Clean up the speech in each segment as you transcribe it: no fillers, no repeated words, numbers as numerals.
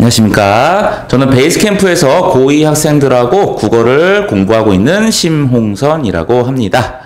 안녕하십니까. 저는 베이스캠프에서 고2 학생들하고 국어를 공부하고 있는 심홍선이라고 합니다.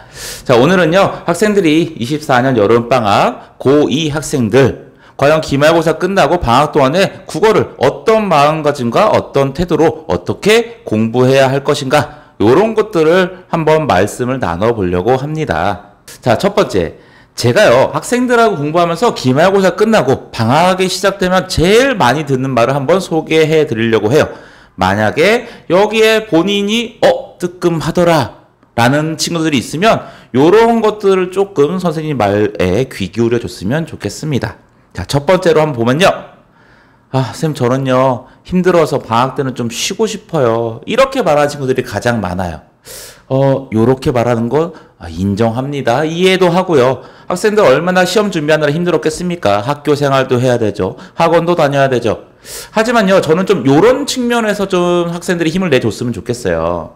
자, 오늘은요, 학생들이 24년 여름방학 고2 학생들, 과연 기말고사 끝나고 방학 동안에 국어를 어떤 마음가짐과 어떤 태도로 어떻게 공부해야 할 것인가, 요런 것들을 한번 말씀을 나눠보려고 합니다. 자, 첫 번째. 제가요, 학생들하고 공부하면서 기말고사 끝나고 방학이 시작되면 제일 많이 듣는 말을 한번 소개해 드리려고 해요. 만약에 여기에 본인이 뜨끔하더라 라는 친구들이 있으면 요런 것들을 조금 선생님 말에 귀 기울여 줬으면 좋겠습니다. 자, 첫 번째로 한번 보면요. 쌤, 저는요, 힘들어서 방학 때는 좀 쉬고 싶어요. 이렇게 말하는 친구들이 가장 많아요. 요렇게 말하는 거 인정합니다. 이해도 하고요. 학생들 얼마나 시험 준비하느라 힘들었겠습니까? 학교 생활도 해야 되죠. 학원도 다녀야 되죠. 하지만요, 저는 좀 요런 측면에서 좀 학생들이 힘을 내줬으면 좋겠어요.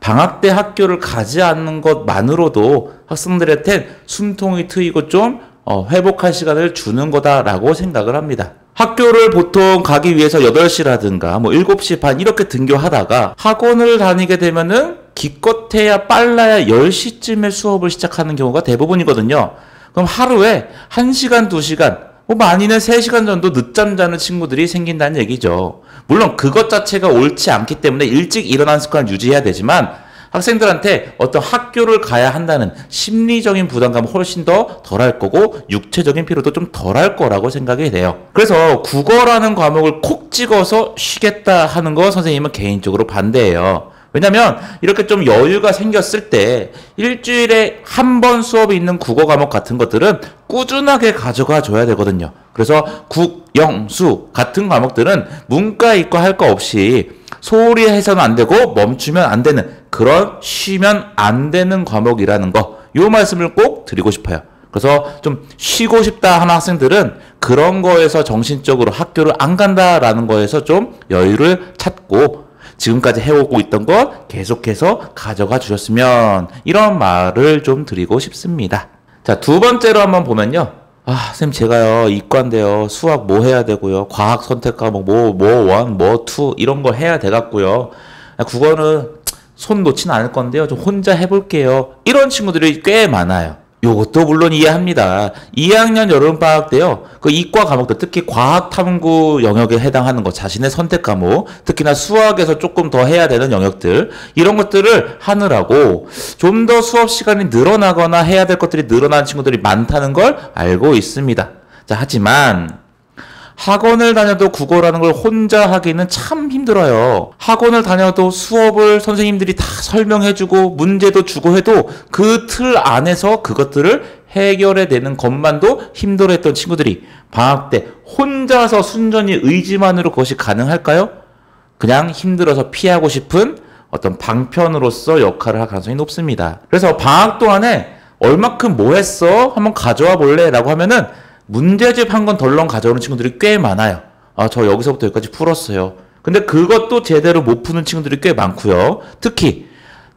방학 때 학교를 가지 않는 것만으로도 학생들한테 숨통이 트이고 좀 회복할 시간을 주는 거다라고 생각을 합니다. 학교를 보통 가기 위해서 8시라든가 7시 반 이렇게 등교하다가 학원을 다니게 되면은 기껏해야 빨라야 10시쯤에 수업을 시작하는 경우가 대부분이거든요. 그럼 하루에 1시간, 2시간, 많이는 3시간 정도 늦잠 자는 친구들이 생긴다는 얘기죠. 물론 그것 자체가 옳지 않기 때문에 일찍 일어나는 습관을 유지해야 되지만 학생들한테 어떤 학교를 가야 한다는 심리적인 부담감은 훨씬 더 덜할 거고 육체적인 피로도 좀 덜할 거라고 생각이 돼요. 그래서 국어라는 과목을 콕 찍어서 쉬겠다 하는 거 선생님은 개인적으로 반대해요. 왜냐면 이렇게 좀 여유가 생겼을 때 일주일에 한 번 수업이 있는 국어 과목 같은 것들은 꾸준하게 가져가 줘야 되거든요. 그래서 국, 영, 수 같은 과목들은 문과, 이과 할 거 없이 소홀히 해서는 안 되고 멈추면 안 되는 그런 쉬면 안 되는 과목이라는 거, 요 말씀을 꼭 드리고 싶어요. 그래서 좀 쉬고 싶다 하는 학생들은 그런 거에서 정신적으로 학교를 안 간다라는 거에서 좀 여유를 찾고 지금까지 해오고 있던 것 계속해서 가져가 주셨으면 이런 말을 좀 드리고 싶습니다. 자, 두 번째로 한번 보면요. 쌤, 제가요, 이과인데요, 수학 뭐 해야 되고요, 과학 선택 과목 뭐 1, 뭐 2, 이런 거 해야 되겠고요. 국어는 손 놓지는 않을 건데요, 좀 혼자 해볼게요. 이런 친구들이 꽤 많아요. 요것도 물론 이해합니다. 2학년 여름방학 때요, 그 이과 과목들, 특히 과학탐구 영역에 해당하는 것, 자신의 선택 과목, 특히나 수학에서 조금 더 해야 되는 영역들, 이런 것들을 하느라고 좀 더 수업 시간이 늘어나거나 해야 될 것들이 늘어나는 친구들이 많다는 걸 알고 있습니다. 자, 하지만 학원을 다녀도 국어라는 걸 혼자 하기는 참 힘들어요. 학원을 다녀도 수업을 선생님들이 다 설명해주고 문제도 주고 해도 그 틀 안에서 그것들을 해결해내는 것만도 힘들어했던 친구들이 방학 때 혼자서 순전히 의지만으로 그것이 가능할까요? 그냥 힘들어서 피하고 싶은 어떤 방편으로서 역할을 할 가능성이 높습니다. 그래서 방학 동안에 얼마큼 뭐 했어? 한번 가져와 볼래? 라고 하면은 문제집 한 권 덜렁 가져오는 친구들이 꽤 많아요. 저 여기서부터 여기까지 풀었어요. 근데 그것도 제대로 못 푸는 친구들이 꽤 많고요. 특히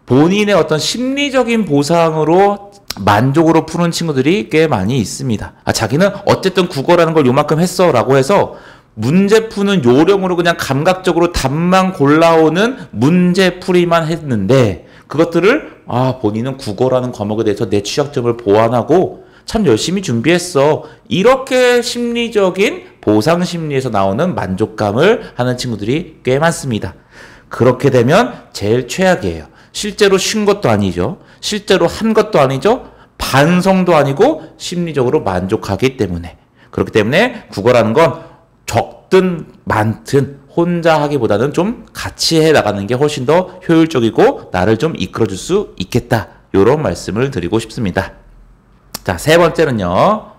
본인의 어떤 심리적인 보상으로 만족으로 푸는 친구들이 꽤 많이 있습니다. 자기는 어쨌든 국어라는 걸 요만큼 했어 라고 해서 문제 푸는 요령으로 그냥 감각적으로 답만 골라오는 문제풀이만 했는데 그것들을 본인은 국어라는 과목에 대해서 내 취약점을 보완하고 참 열심히 준비했어. 이렇게 심리적인 보상 심리에서 나오는 만족감을 하는 친구들이 꽤 많습니다. 그렇게 되면 제일 최악이에요. 실제로 쉰 것도 아니죠. 실제로 한 것도 아니죠. 반성도 아니고 심리적으로 만족하기 때문에. 그렇기 때문에 국어라는 건 적든 많든 혼자 하기보다는 좀 같이 해 나가는 게 훨씬 더 효율적이고 나를 좀 이끌어줄 수 있겠다. 이런 말씀을 드리고 싶습니다. 자, 세 번째는요.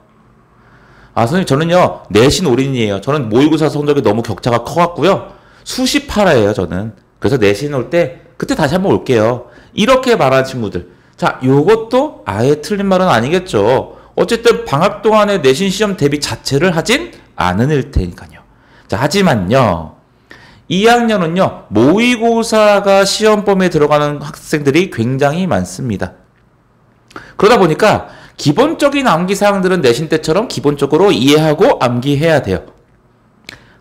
선생님, 저는요, 내신 올인이에요. 저는 모의고사 성적이 너무 격차가 커갖고요. 수시 파라예요, 저는. 그래서 내신 올 때, 그때 다시 한번 올게요. 이렇게 말하는 친구들. 자, 요것도 아예 틀린 말은 아니겠죠. 어쨌든 방학 동안에 내신 시험 대비 자체를 하진 않을 테니까요. 자, 하지만요. 2학년은요, 모의고사가 시험 범위에 들어가는 학생들이 굉장히 많습니다. 그러다 보니까 기본적인 암기 사항들은 내신 때처럼 기본적으로 이해하고 암기해야 돼요.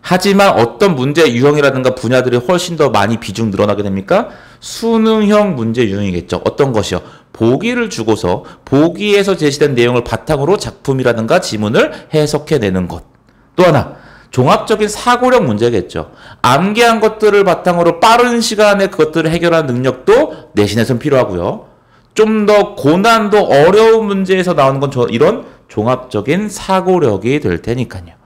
하지만 어떤 문제 유형이라든가 분야들이 훨씬 더 많이 비중 늘어나게 됩니까? 수능형 문제 유형이겠죠. 어떤 것이요? 보기를 주고서 보기에서 제시된 내용을 바탕으로 작품이라든가 지문을 해석해내는 것. 또 하나, 종합적인 사고력 문제겠죠. 암기한 것들을 바탕으로 빠른 시간에 그것들을 해결하는 능력도 내신에선 필요하고요. 좀 더 고난도 어려운 문제에서 나오는 건 이런 종합적인 사고력이 될 테니까요.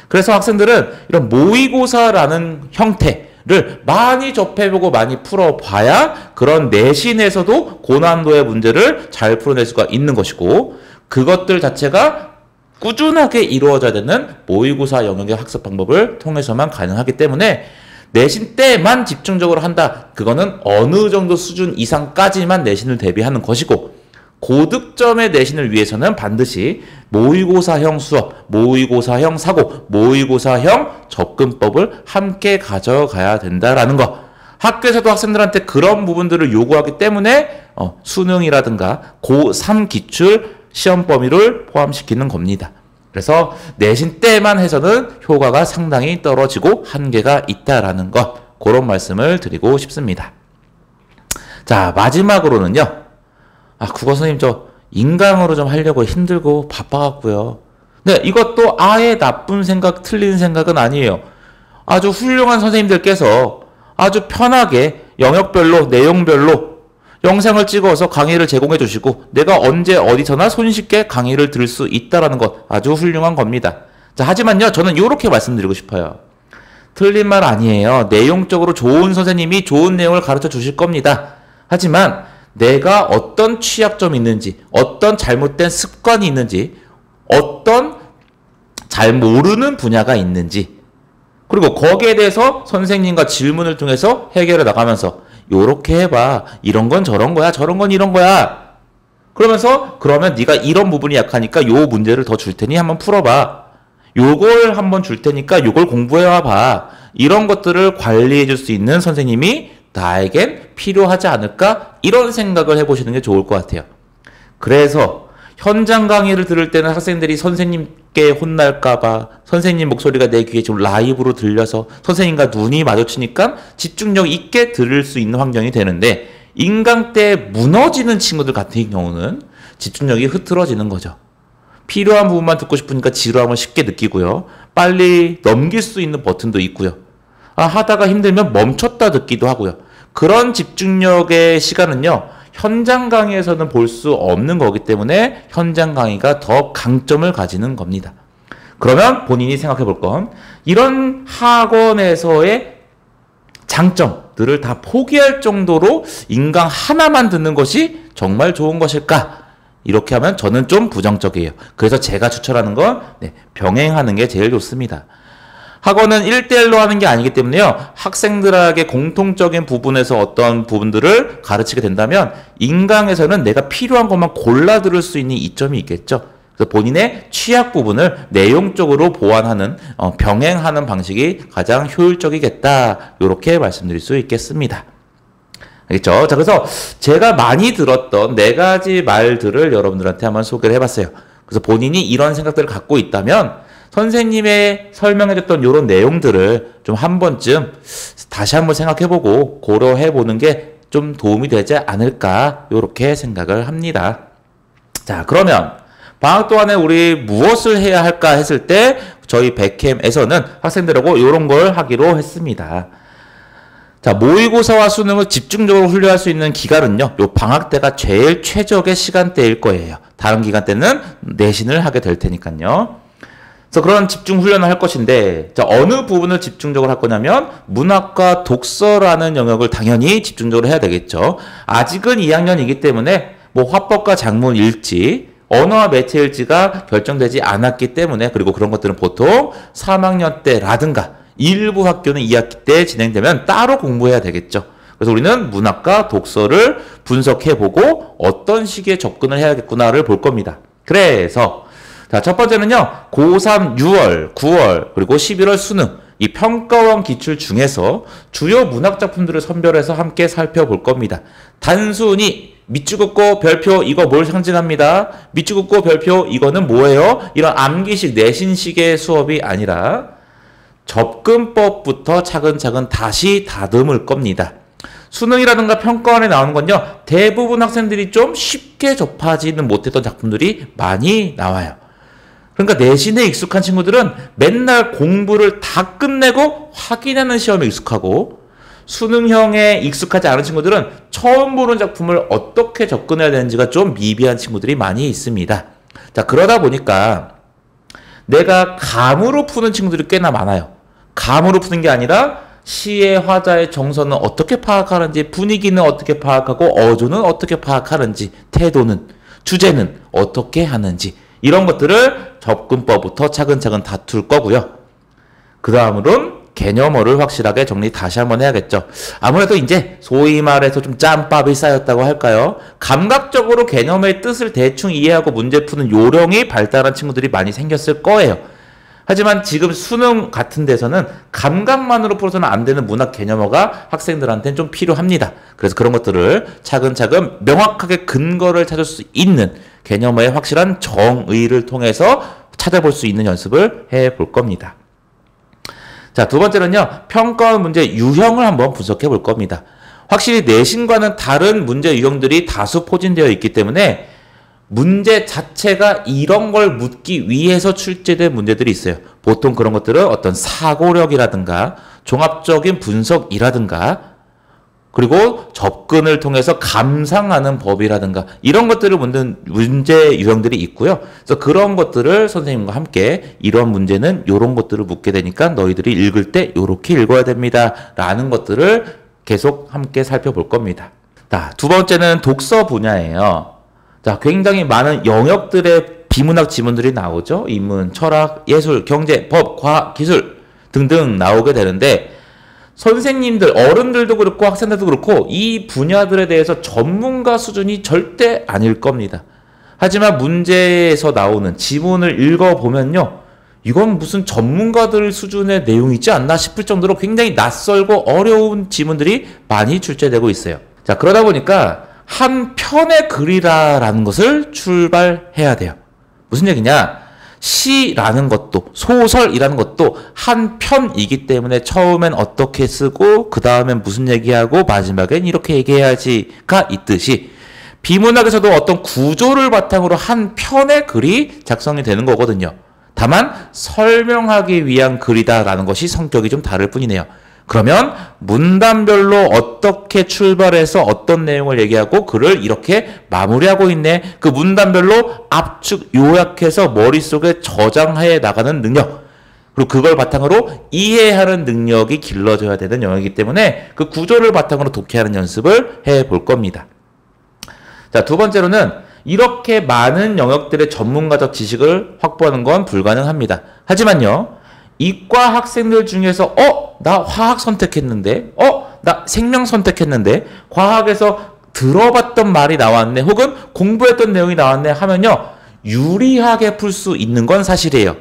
그래서 학생들은 이런 모의고사라는 형태를 많이 접해보고 많이 풀어봐야 그런 내신에서도 고난도의 문제를 잘 풀어낼 수가 있는 것이고, 그것들 자체가 꾸준하게 이루어져야 되는 모의고사 영역의 학습 방법을 통해서만 가능하기 때문에 내신 때만 집중적으로 한다. 그거는 어느 정도 수준 이상까지만 내신을 대비하는 것이고, 고득점의 내신을 위해서는 반드시 모의고사형 수업, 모의고사형 사고, 모의고사형 접근법을 함께 가져가야 된다라는 거. 학교에서도 학생들한테 그런 부분들을 요구하기 때문에 수능이라든가 고3 기출 시험 범위를 포함시키는 겁니다. 그래서 내신 때만 해서는 효과가 상당히 떨어지고 한계가 있다라는 것, 그런 말씀을 드리고 싶습니다. 자, 마지막으로는요. 국어 선생님 저 인강으로 좀 하려고 힘들고 바빠갖고요. 네, 이것도 아예 나쁜 생각, 틀린 생각은 아니에요. 아주 훌륭한 선생님들께서 아주 편하게 영역별로, 내용별로 영상을 찍어서 강의를 제공해 주시고 내가 언제 어디서나 손쉽게 강의를 들을 수 있다는 것, 아주 훌륭한 겁니다. 자, 하지만요, 저는 이렇게 말씀드리고 싶어요. 틀린 말 아니에요. 내용적으로 좋은 선생님이 좋은 내용을 가르쳐 주실 겁니다. 하지만 내가 어떤 취약점이 있는지, 어떤 잘못된 습관이 있는지, 어떤 잘 모르는 분야가 있는지, 그리고 거기에 대해서 선생님과 질문을 통해서 해결해 나가면서 요렇게 해봐. 이런 건 저런 거야. 저런 건 이런 거야. 그러면 네가 이런 부분이 약하니까 요 문제를 더 줄 테니 한번 풀어봐. 요걸 한번 줄 테니까 요걸 공부해와봐. 이런 것들을 관리해 줄 수 있는 선생님이 나에겐 필요하지 않을까? 이런 생각을 해보시는 게 좋을 것 같아요. 그래서 현장 강의를 들을 때는 학생들이 선생님께 혼날까봐 선생님 목소리가 내 귀에 좀 라이브로 들려서 선생님과 눈이 마주치니까 집중력 있게 들을 수 있는 환경이 되는데, 인강 때 무너지는 친구들 같은 경우는 집중력이 흐트러지는 거죠. 필요한 부분만 듣고 싶으니까 지루함을 쉽게 느끼고요. 빨리 넘길 수 있는 버튼도 있고요. 하다가 힘들면 멈췄다 듣기도 하고요. 그런 집중력의 시간은요, 현장 강의에서는 볼 수 없는 거기 때문에 현장 강의가 더 강점을 가지는 겁니다. 그러면 본인이 생각해 볼 건, 이런 학원에서의 장점들을 다 포기할 정도로 인강 하나만 듣는 것이 정말 좋은 것일까? 이렇게 하면 저는 좀 부정적이에요. 그래서 제가 추천하는 건 병행하는 게 제일 좋습니다. 학원은 1대1로 하는 게 아니기 때문에요. 학생들에게 공통적인 부분에서 어떤 부분들을 가르치게 된다면 인강에서는 내가 필요한 것만 골라 들을 수 있는 이점이 있겠죠. 그래서 본인의 취약 부분을 내용적으로 보완하는, 병행하는 방식이 가장 효율적이겠다. 이렇게 말씀드릴 수 있겠습니다. 알겠죠? 자, 그래서 제가 많이 들었던 4가지 말들을 여러분들한테 한번 소개를 해봤어요. 그래서 본인이 이런 생각들을 갖고 있다면 선생님의 설명해줬던 이런 내용들을 좀 한 번쯤 다시 한번 생각해보고 고려해보는 게 좀 도움이 되지 않을까, 이렇게 생각을 합니다. 자, 그러면 방학 동안에 우리 무엇을 해야 할까 했을 때 저희 백캠에서는 학생들하고 이런 걸 하기로 했습니다. 자, 모의고사와 수능을 집중적으로 훈련할 수 있는 기간은요, 요 방학 때가 제일 최적의 시간대일 거예요. 다른 기간 때는 내신을 하게 될 테니까요. 그래서 그런 집중 훈련을 할 것인데, 자, 어느 부분을 집중적으로 할 거냐면 문학과 독서라는 영역을 당연히 집중적으로 해야 되겠죠. 아직은 2학년이기 때문에 뭐 화법과 작문 일지, 언어와 매체 일지가 결정되지 않았기 때문에, 그리고 그런 것들은 보통 3학년 때라든가 일부 학교는 2학기 때 진행되면 따로 공부해야 되겠죠. 그래서 우리는 문학과 독서를 분석해보고 어떤 시기에 접근을 해야겠구나를 볼 겁니다. 그래서 자, 첫 번째는요, 고3 6월, 9월, 그리고 11월 수능, 이 평가원 기출 중에서 주요 문학작품들을 선별해서 함께 살펴볼 겁니다. 단순히 밑줄긋고 별표 이거 뭘 상징합니다. 밑줄긋고 별표 이거는 뭐예요? 이런 암기식 내신식의 수업이 아니라 접근법부터 차근차근 다시 다듬을 겁니다. 수능이라든가 평가원에 나오는 건요, 대부분 학생들이 좀 쉽게 접하지는 못했던 작품들이 많이 나와요. 그러니까 내신에 익숙한 친구들은 맨날 공부를 다 끝내고 확인하는 시험에 익숙하고, 수능형에 익숙하지 않은 친구들은 처음 보는 작품을 어떻게 접근해야 되는지가 좀 미비한 친구들이 많이 있습니다. 자, 그러다 보니까 내가 감으로 푸는 친구들이 꽤나 많아요. 감으로 푸는 게 아니라 시의 화자의 정서는 어떻게 파악하는지, 분위기는 어떻게 파악하고, 어조는 어떻게 파악하는지, 태도는, 주제는 어떻게 하는지, 이런 것들을 접근법부터 차근차근 다툴 거고요. 그 다음으로는 개념어를 확실하게 정리 다시 한번 해야겠죠. 아무래도 이제 소위 말해서 좀 짬밥이 쌓였다고 할까요? 감각적으로 개념의 뜻을 대충 이해하고 문제 푸는 요령이 발달한 친구들이 많이 생겼을 거예요. 하지만 지금 수능 같은 데서는 감각만으로 풀어서는 안 되는 문학 개념어가 학생들한테는 좀 필요합니다. 그래서 그런 것들을 차근차근 명확하게 근거를 찾을 수 있는 개념어의 확실한 정의를 통해서 찾아볼 수 있는 연습을 해볼 겁니다. 자, 두 번째는요, 평가원 문제 유형을 한번 분석해 볼 겁니다. 확실히 내신과는 다른 문제 유형들이 다수 포진되어 있기 때문에 문제 자체가 이런 걸 묻기 위해서 출제된 문제들이 있어요. 보통 그런 것들은 어떤 사고력이라든가 종합적인 분석이라든가, 그리고 접근을 통해서 감상하는 법이라든가, 이런 것들을 묻는 문제 유형들이 있고요. 그래서 그런 것들을 선생님과 함께 이런 문제는 이런 것들을 묻게 되니까 너희들이 읽을 때 이렇게 읽어야 됩니다 라는 것들을 계속 함께 살펴볼 겁니다. 자, 두 번째는 독서 분야예요. 자, 굉장히 많은 영역들의 비문학 지문들이 나오죠. 인문, 철학, 예술, 경제, 법, 과학, 기술 등등 나오게 되는데, 선생님들, 어른들도 그렇고 학생들도 그렇고 이 분야들에 대해서 전문가 수준이 절대 아닐 겁니다. 하지만 문제에서 나오는 지문을 읽어보면요, 이건 무슨 전문가들 수준의 내용이지 않나 싶을 정도로 굉장히 낯설고 어려운 지문들이 많이 출제되고 있어요. 자, 그러다 보니까 한 편의 글이라는 것을 출발해야 돼요. 무슨 얘기냐? 시라는 것도, 소설이라는 것도 한 편이기 때문에 처음엔 어떻게 쓰고 그 다음엔 무슨 얘기하고 마지막엔 이렇게 얘기해야지가 있듯이, 비문학에서도 어떤 구조를 바탕으로 한 편의 글이 작성이 되는 거거든요. 다만 설명하기 위한 글이다라는 것이 성격이 좀 다를 뿐이네요. 그러면 문단별로 어떻게 출발해서 어떤 내용을 얘기하고 글을 이렇게 마무리하고 있네. 그 문단별로 압축, 요약해서 머릿속에 저장해 나가는 능력, 그리고 그걸 바탕으로 이해하는 능력이 길러져야 되는 영역이기 때문에 그 구조를 바탕으로 독해하는 연습을 해볼 겁니다. 자, 두 번째로는 이렇게 많은 영역들의 전문가적 지식을 확보하는 건 불가능합니다. 하지만요, 이과 학생들 중에서 나 화학 선택했는데, 나 생명 선택했는데, 과학에서 들어봤던 말이 나왔네, 혹은 공부했던 내용이 나왔네 하면요, 유리하게 풀 수 있는 건 사실이에요.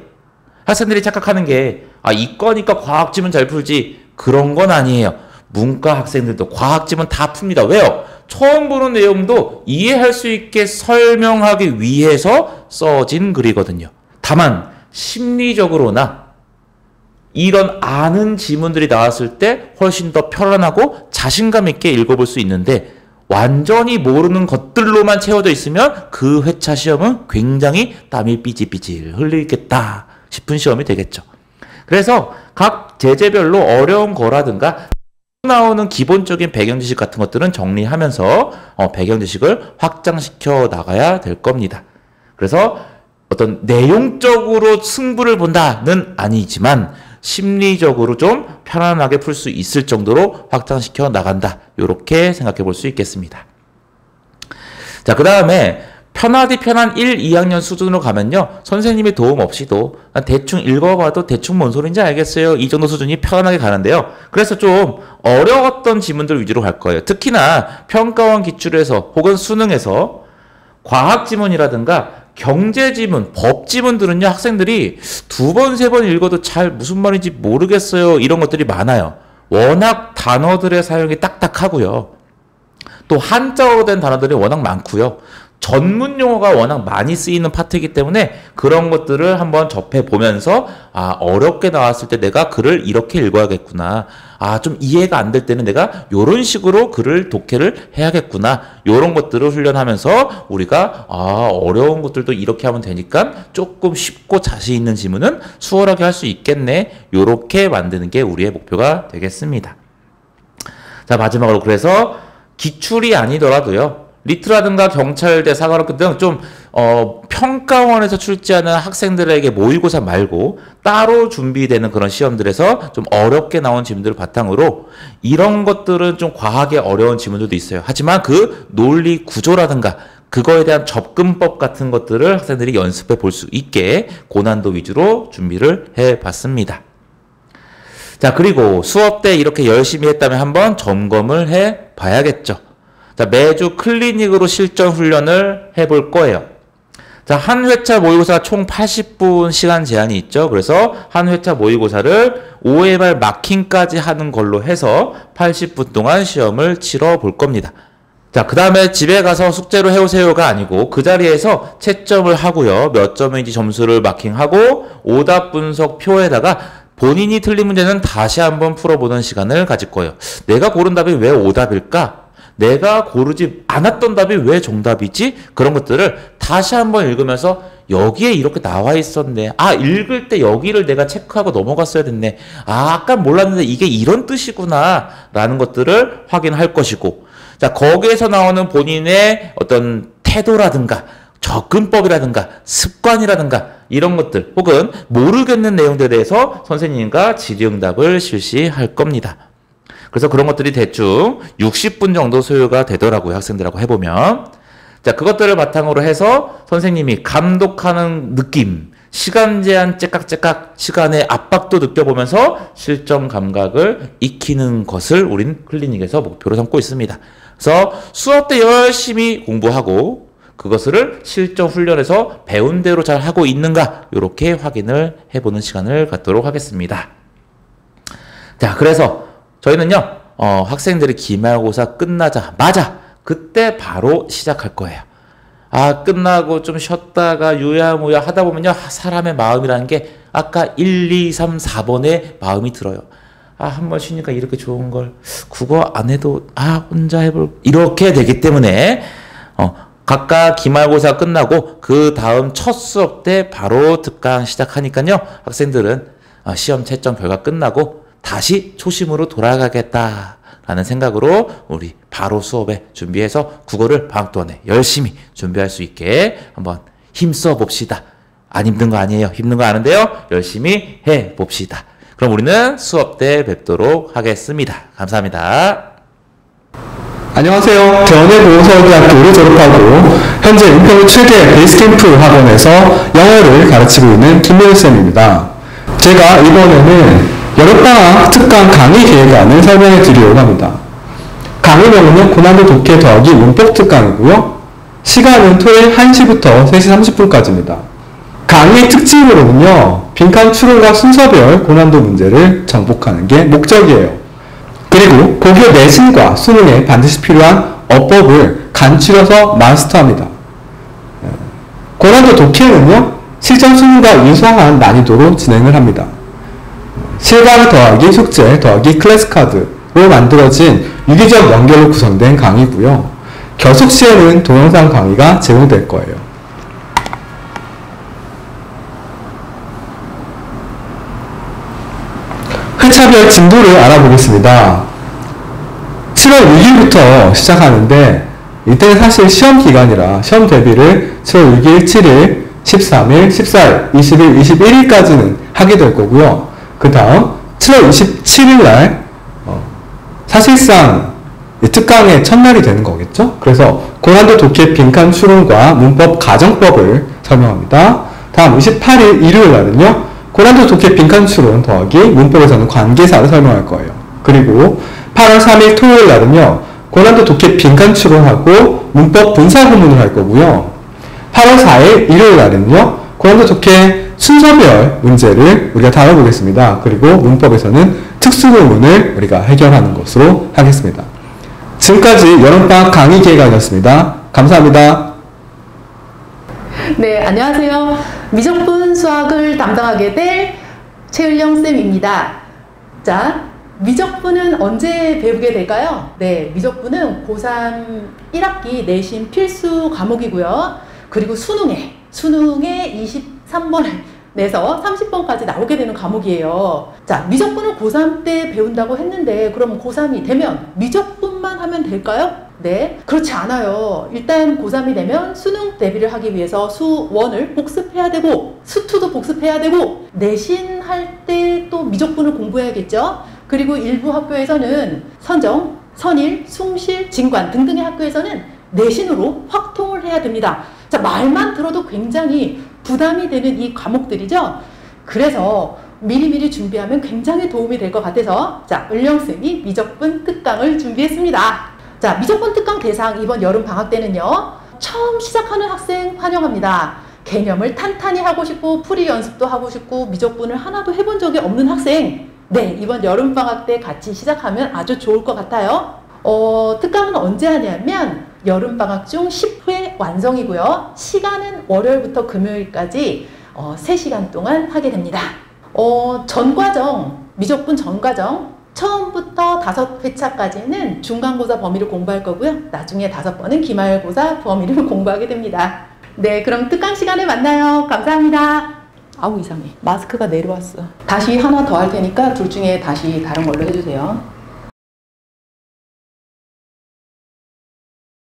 학생들이 착각하는 게, 이과니까 과학지문 잘 풀지, 그런 건 아니에요. 문과 학생들도 과학지문 다 풉니다. 왜요? 처음 보는 내용도 이해할 수 있게 설명하기 위해서 써진 글이거든요. 다만 심리적으로나 이런 아는 지문들이 나왔을 때 훨씬 더 편안하고 자신감 있게 읽어볼 수 있는데, 완전히 모르는 것들로만 채워져 있으면 그 회차 시험은 굉장히 땀이 삐질삐질 흘리겠다 싶은 시험이 되겠죠. 그래서 각 제재별로 어려운 거라든가 나오는 기본적인 배경 지식 같은 것들은 정리하면서 배경 지식을 확장시켜 나가야 될 겁니다. 그래서 어떤 내용적으로 승부를 본다는 아니지만 심리적으로 좀 편안하게 풀 수 있을 정도로 확장시켜 나간다, 이렇게 생각해 볼 수 있겠습니다. 자, 그 다음에 편하디 편한 1, 2학년 수준으로 가면요, 선생님의 도움 없이도 대충 읽어봐도 대충 뭔 소린지 알겠어요, 이 정도 수준이 편하게 가는데요. 그래서 좀 어려웠던 지문들 위주로 갈 거예요. 특히나 평가원 기출에서 혹은 수능에서 과학 지문이라든가 경제 지문, 법 지문들은요, 학생들이 두 번, 세 번 읽어도 잘 무슨 말인지 모르겠어요, 이런 것들이 많아요. 워낙 단어들의 사용이 딱딱하고요. 또 한자어로 된 단어들이 워낙 많고요. 전문 용어가 워낙 많이 쓰이는 파트이기 때문에 그런 것들을 한번 접해 보면서 어렵게 나왔을 때 내가 글을 이렇게 읽어야겠구나. 좀 이해가 안 될 때는 내가 이런 식으로 글을 독해를 해야겠구나. 이런 것들을 훈련하면서 우리가 어려운 것들도 이렇게 하면 되니까 조금 쉽고 자신 있는 지문은 수월하게 할 수 있겠네. 이렇게 만드는 게 우리의 목표가 되겠습니다. 자, 마지막으로 그래서 기출이 아니더라도요. 리트라든가 경찰대, 사관학교 등 좀 평가원에서 출제하는 학생들에게 모의고사 말고 따로 준비되는 그런 시험들에서 좀 어렵게 나온 지문들을 바탕으로 이런 것들은 좀 과하게 어려운 지문들도 있어요. 하지만 그 논리 구조라든가 그거에 대한 접근법 같은 것들을 학생들이 연습해 볼 수 있게 고난도 위주로 준비를 해 봤습니다. 자, 그리고 수업 때 이렇게 열심히 했다면 한번 점검을 해 봐야겠죠. 자, 매주 클리닉으로 실전 훈련을 해볼 거예요. 자, 한 회차 모의고사가 총 80분 시간 제한이 있죠. 그래서 한 회차 모의고사를 OMR 마킹까지 하는 걸로 해서 80분 동안 시험을 치러 볼 겁니다. 자, 그 다음에 집에 가서 숙제로 해오세요가 아니고 그 자리에서 채점을 하고요. 몇 점인지 점수를 마킹하고 오답 분석 표에다가 본인이 틀린 문제는 다시 한번 풀어보는 시간을 가질 거예요. 내가 고른 답이 왜 오답일까? 내가 고르지 않았던 답이 왜 정답이지? 그런 것들을 다시 한번 읽으면서 여기에 이렇게 나와 있었네. 읽을 때 여기를 내가 체크하고 넘어갔어야 됐네. 아까 몰랐는데 이게 이런 뜻이구나. 라는 것들을 확인할 것이고. 자, 거기에서 나오는 본인의 어떤 태도라든가 접근법이라든가 습관이라든가 이런 것들 혹은 모르겠는 내용들에 대해서 선생님과 질의응답을 실시할 겁니다. 그래서 그런 것들이 대충 60분 정도 소요가 되더라고요. 학생들하고 해보면. 자, 그것들을 바탕으로 해서 선생님이 감독하는 느낌, 시간 제한 째깍째깍 시간의 압박도 느껴보면서 실전 감각을 익히는 것을 우린 클리닉에서 목표로 삼고 있습니다. 그래서 수업 때 열심히 공부하고 그것을 실전 훈련에서 배운 대로 잘 하고 있는가 이렇게 확인을 해보는 시간을 갖도록 하겠습니다. 자, 그래서 저희는요, 학생들이 기말고사 끝나자마자 그때 바로 시작할 거예요. 끝나고 좀 쉬었다가 유야무야 하다 보면요, 사람의 마음이라는 게 아까 1, 2, 3, 4번의 마음이 들어요. 한 번 쉬니까 이렇게 좋은 걸 국어 안 해도 혼자 해볼 이렇게 되기 때문에 각각 기말고사 끝나고 그 다음 첫 수업 때 바로 특강 시작하니까요, 학생들은 시험 채점 결과 끝나고 다시 초심으로 돌아가겠다라는 생각으로 우리 바로 수업에 준비해서 국어를 방학 동안에 열심히 준비할 수 있게 한번 힘써 봅시다. 안 힘든 거 아니에요. 힘든 거 아는데요. 열심히 해 봅시다. 그럼 우리는 수업 때 뵙도록 하겠습니다. 감사합니다. 안녕하세요. 대원해보건서대학교를 졸업하고 현재 은평 최대 베이스캠프 학원에서 영어를 가르치고 있는 김민우쌤입니다. 제가 이번에는 여름방학 특강 강의 계획안을 설명해 드리려고 합니다. 강의명은 고난도 독해 더하기 문법 특강이고요. 시간은 토요일 1시부터 3시 30분까지입니다. 강의 특징으로는요, 빈칸 추론과 순서별 고난도 문제를 정복하는 게 목적이에요. 그리고 고교 내신과 수능에 반드시 필요한 어법을 간추려서 마스터합니다. 고난도 독해는요, 실전 수능과 유사한 난이도로 진행을 합니다. 실강 더하기 숙제 더하기 클래스카드로 만들어진 유기적 연결로 구성된 강의고요. 결속 시에는 동영상 강의가 제공될 거예요. 회차별 진도를 알아보겠습니다. 7월 6일부터 시작하는데 이때는 사실 시험 기간이라 시험 대비를 7월 6일, 7일, 13일, 14일, 20일, 21일까지는 하게 될 거고요. 그 다음 7월 27일 날 사실상 특강의 첫날이 되는 거겠죠. 그래서 고난도 독해 빈칸 추론과 문법 가정법을 설명합니다. 다음 28일 일요일 날은요, 고난도 독해 빈칸 추론 더하기 문법에서는 관계사를 설명할 거예요. 그리고 8월 3일 토요일 날은요, 고난도 독해 빈칸 추론하고 문법 분사 구문을 할 거고요. 8월 4일 일요일 날은요, 고난도 독해 순서별 문제를 우리가 다뤄보겠습니다. 그리고 문법에서는 특수구문을 우리가 해결하는 것으로 하겠습니다. 지금까지 여름방학 강의 계획안이었습니다. 감사합니다. 네, 안녕하세요. 미적분 수학을 담당하게 될 최을령 쌤입니다. 자, 미적분은 언제 배우게 될까요? 네, 미적분은 고3 1학기 내신 필수 과목이고요. 그리고 수능에 23번 내서 30번까지 나오게 되는 과목이에요. 자, 미적분을 고3 때 배운다고 했는데 그럼 고3이 되면 미적분만 하면 될까요? 네, 그렇지 않아요. 일단 고3이 되면 수능 대비를 하기 위해서 수1을 복습해야 되고 수2도 복습해야 되고 내신 할 때 또 미적분을 공부해야겠죠. 그리고 일부 학교에서는 선정, 선일, 숭실, 진관 등등의 학교에서는 내신으로 확통을 해야 됩니다. 자, 말만 들어도 굉장히 부담이 되는 이 과목들이죠. 그래서 미리미리 준비하면 굉장히 도움이 될 것 같아서 자, 을령쌤이 미적분 특강을 준비했습니다. 자, 미적분 특강 대상 이번 여름 방학 때는요, 처음 시작하는 학생 환영합니다. 개념을 탄탄히 하고 싶고 풀이 연습도 하고 싶고 미적분을 하나도 해본 적이 없는 학생, 네, 이번 여름 방학 때 같이 시작하면 아주 좋을 것 같아요. 특강은 언제 하냐면 여름 방학 중 10회 완성이고요. 시간은 월요일부터 금요일까지 3시간 동안 하게 됩니다. 전과정, 미적분 전과정 처음부터 5회차까지는 중간고사 범위를 공부할 거고요. 나중에 5번은 기말고사 범위를 공부하게 됩니다. 네, 그럼 특강 시간에 만나요. 감사합니다. 아우, 이상해. 마스크가 내려왔어. 다시 하나 더 할 테니까 둘 중에 다시 다른 걸로 해주세요.